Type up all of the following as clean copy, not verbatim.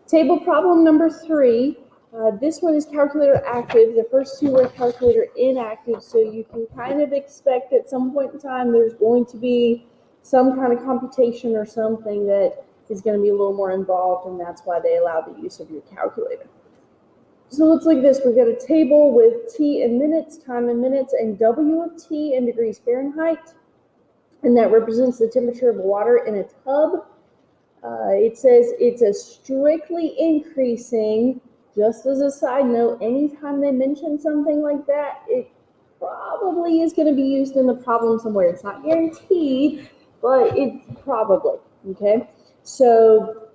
Table problem number 3. This one is calculator active. The first two were calculator inactive, so you can kind of expect at some point in time there's going to be some kind of computation or something that is going to be a little more involved, and that's why they allow the use of your calculator. So let's look at this. We've got a table with T in minutes, time in minutes, and W of T in degrees Fahrenheit, and that represents the temperature of water in a tub. It says it's a strictly increasing. Just as a side note, anytime they mention something like that, it probably is going to be used in the problem somewhere. It's not guaranteed, but it's probably, okay? So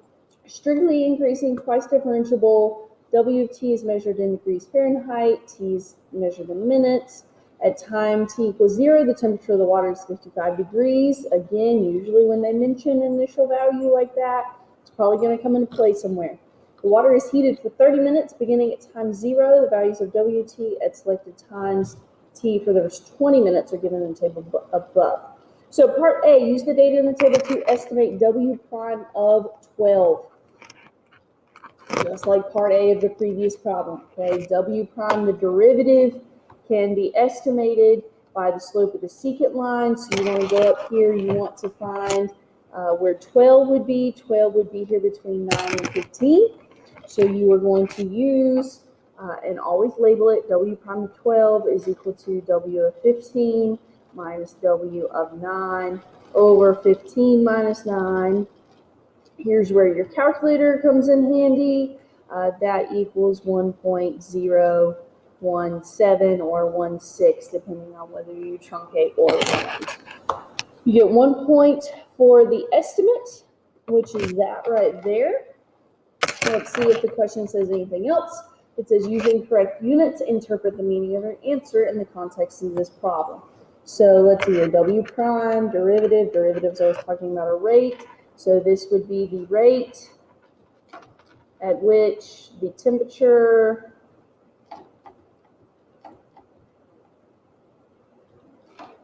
strictly increasing, twice differentiable. W of T is measured in degrees Fahrenheit, T is measured in minutes. At time T equals 0, the temperature of the water is 55 degrees. Again, usually when they mention an initial value like that, it's probably going to come into play somewhere. The water is heated for 30 minutes, beginning at time 0. The values of WT at selected times T for the first 20 minutes are given in the table above. So part A, use the data in the table to estimate W prime of 12. Just like part A of the previous problem, okay? W prime, the derivative, can be estimated by the slope of the secant line. So you want to go up here, you want to find where 12 would be. 12 would be here between 9 and 15. So you are going to use, and always label it, W prime of 12 is equal to W of 15 minus W of 9 over 15 minus 9. Here's where your calculator comes in handy. That equals 1.017 or 16, depending on whether you truncate or round. You get 1 point for the estimate, which is that right there. Let's see if the question says anything else. It says, using correct units, interpret the meaning of your answer in the context of this problem. So let's see here, W prime, derivative. Derivatives, I was talking about a rate. So this would be the rate at which the temperature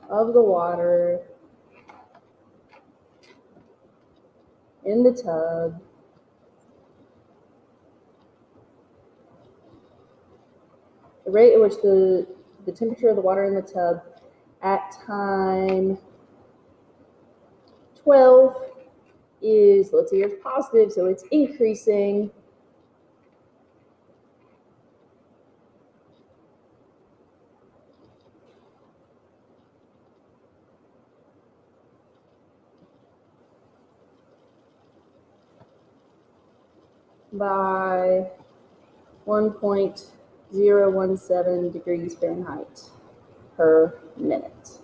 of the water in the tub the rate at which the temperature of the water in the tub at time 12 is, let's see, it's positive, so it's increasing by 1.017 degrees Fahrenheit per minute.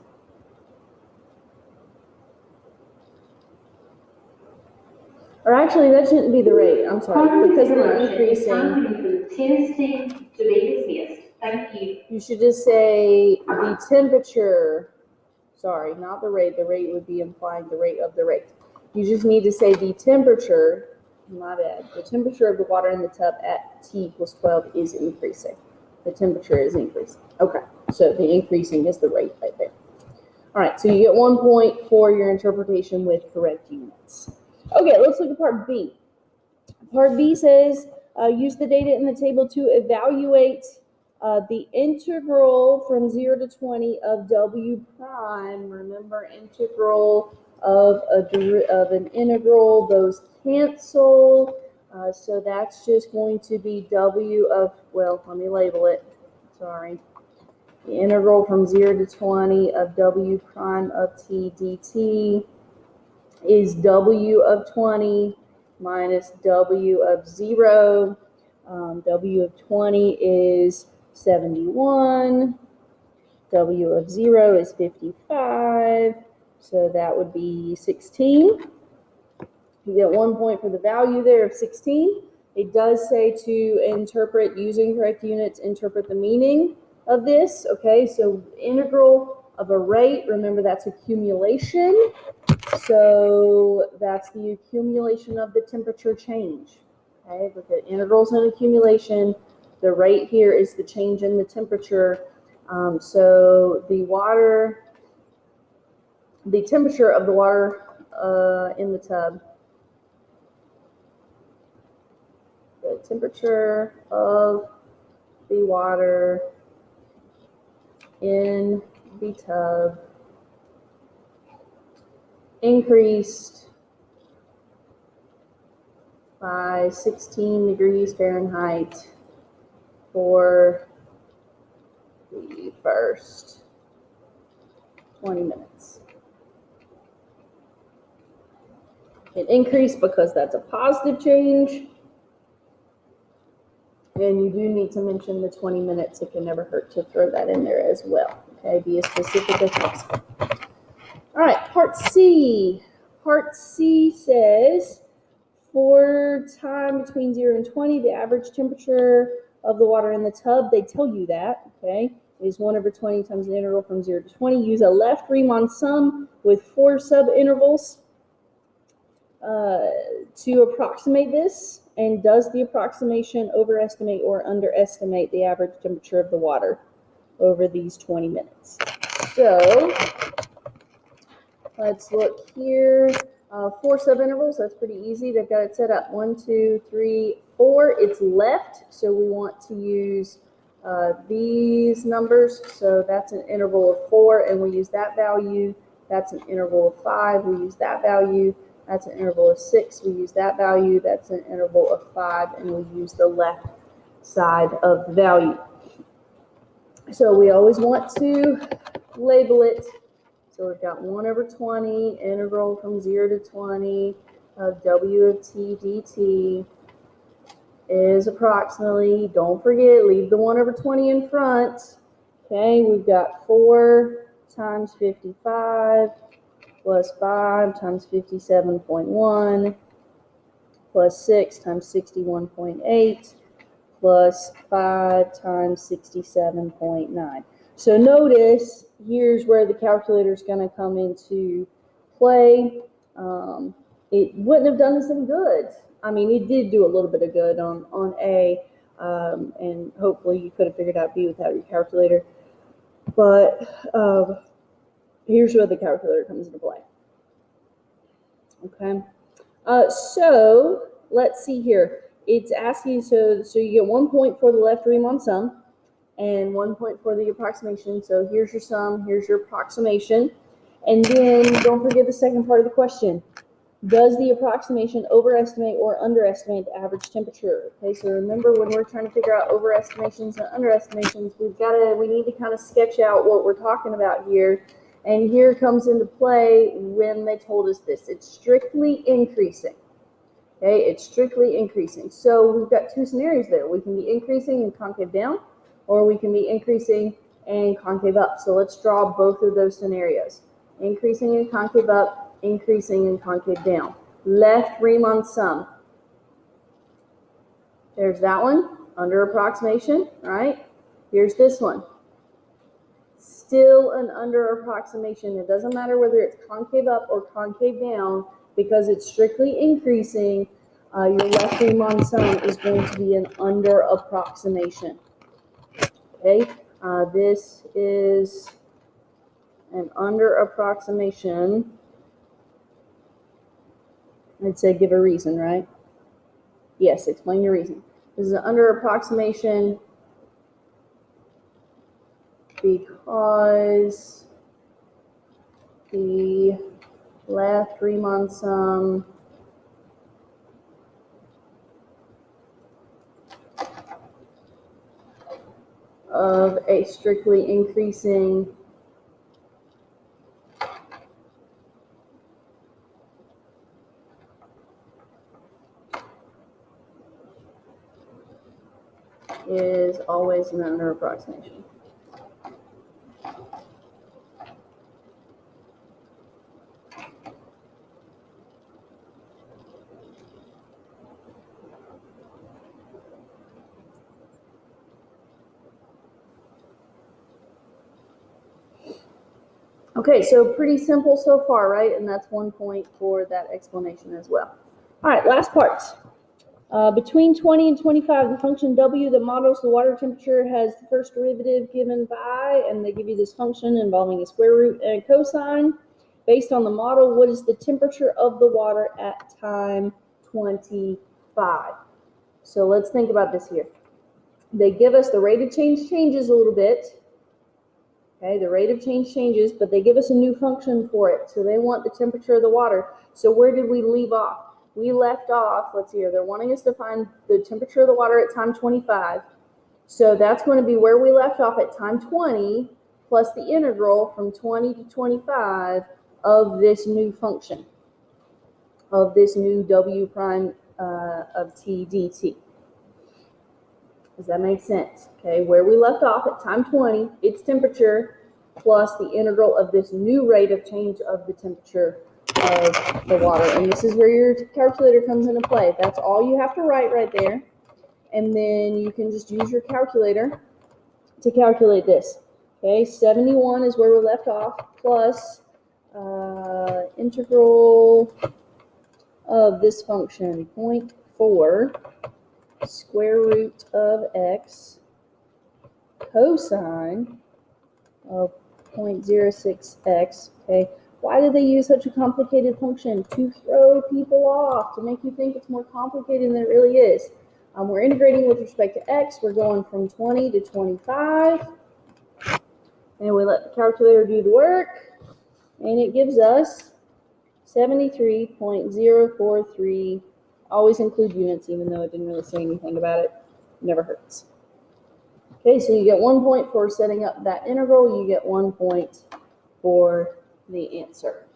Or actually, that shouldn't be the rate. I'm sorry, because they're increasing. Testing to be dismissed. Thank you. You should just say the temperature. Sorry, not the rate. The rate would be implying the rate of the rate. You just need to say the temperature. My bad. The temperature of the water in the tub at T equals 12 is increasing. The temperature is increasing. Okay, so the increasing is the rate right there. All right, so you get 1 point for your interpretation with correct units. Okay, let's look at part B. Part B says, use the data in the table to evaluate the integral from 0 to 20 of W prime. Remember, integral of an integral, those cancel. So that's just going to be W of, well, let me label it. Sorry. The integral from 0 to 20 of W prime of T dt is W of 20 minus W of 0. W of 20 is 71. W of 0 is 55. So that would be 16. You get 1 point for the value there of 16. It does say to interpret using correct units, interpret the meaning of this. Okay, so integral of a rate, remember that's accumulation. So that's the accumulation of the temperature change. Okay, but the integral's an accumulation. The rate here is the change in the temperature. So the temperature of the water in the tub temperature of the water in the tub increased by 16 degrees Fahrenheit for the first 20 minutes. It increased because that's a positive change. And you do need to mention the 20 minutes. It can never hurt to throw that in there as well. Okay, be as specific as possible. All right, part C. Part C says for time between 0 and 20, the average temperature of the water in the tub, they tell you that, okay, is 1/20 times the integral from 0 to 20. Use a left Riemann sum with 4 sub-intervals to approximate this. And does the approximation overestimate or underestimate the average temperature of the water over these 20 minutes? So let's look here. 4 subintervals, that's pretty easy. They've got it set up 1, 2, 3, 4. It's left, so we want to use these numbers. So that's an interval of 4, and we use that value. That's an interval of 5. We use that value. That's an interval of 6. We use that value. That's an interval of 5, and we use the left side of the value. So we always want to label it. So we've got 1/20 integral from 0 to 20 of W of t dt is approximately, don't forget, leave the 1/20 in front. Okay, we've got 4 times 55 plus 5 times 57.1 plus 6 times 61.8 plus 5 times 67.9. So notice, here's where the calculator is going to come into play. It wouldn't have done us any good. I mean, it did do a little bit of good on A, and hopefully you could have figured out B without your calculator. But here's where the calculator comes into play. Okay, so let's see here. It's asking, so you get 1 point for the left Riemann sum and 1 point for the approximation. So here's your sum, here's your approximation. And then don't forget the second part of the question. Does the approximation overestimate or underestimate the average temperature? Okay, so remember when we're trying to figure out overestimations and underestimations, we need to kind of sketch out what we're talking about here. And here comes into play when they told us this. It's strictly increasing. Okay, it's strictly increasing. So we've got two scenarios there. We can be increasing and concave down, or we can be increasing and concave up. So let's draw both of those scenarios. Increasing and concave up, increasing and concave down. Left Riemann sum. There's that one, under approximation, right? Here's this one. Still an under approximation. It doesn't matter whether it's concave up or concave down, because it's strictly increasing. Your left Riemann sum is going to be an under approximation. Okay, this is an under approximation. I'd say give a reason, right? Yes, explain your reason. This is an under approximation because the left Riemann sum of a strictly increasing is always an under approximation. Okay, so pretty simple so far, right? And that's 1 point for that explanation as well. All right, last part. Between 20 and 25, the function W that models the water temperature has the first derivative given by, and they give you this function involving a square root and a cosine. Based on the model, what is the temperature of the water at time 25? So let's think about this here. They give us the rate of change changes a little bit. Okay, the rate of change changes, but they give us a new function for it. So they want the temperature of the water. So where did we leave off? We left off, let's see here, they're wanting us to find the temperature of the water at time 25. So that's going to be where we left off at time 20 plus the integral from 20 to 25 of this new function, of this new w prime of t dt. Does that make sense? Okay, where we left off at time 20, its temperature plus the integral of this new rate of change of the temperature of the water. And this is where your calculator comes into play. That's all you have to write right there. And then you can just use your calculator to calculate this. Okay, 71 is where we left off, plus integral of this function, 0.4 square root of x cosine of 0.06x. Okay, why did they use such a complicated function? To throw people off, to make you think it's more complicated than it really is. We're integrating with respect to x. We're going from 20 to 25. And we let the calculator do the work. And it gives us 73.043. Always include units, even though it didn't really say anything about it. Never hurts. Okay, so you get 1 point for setting up that integral. You get 1 point for the answer.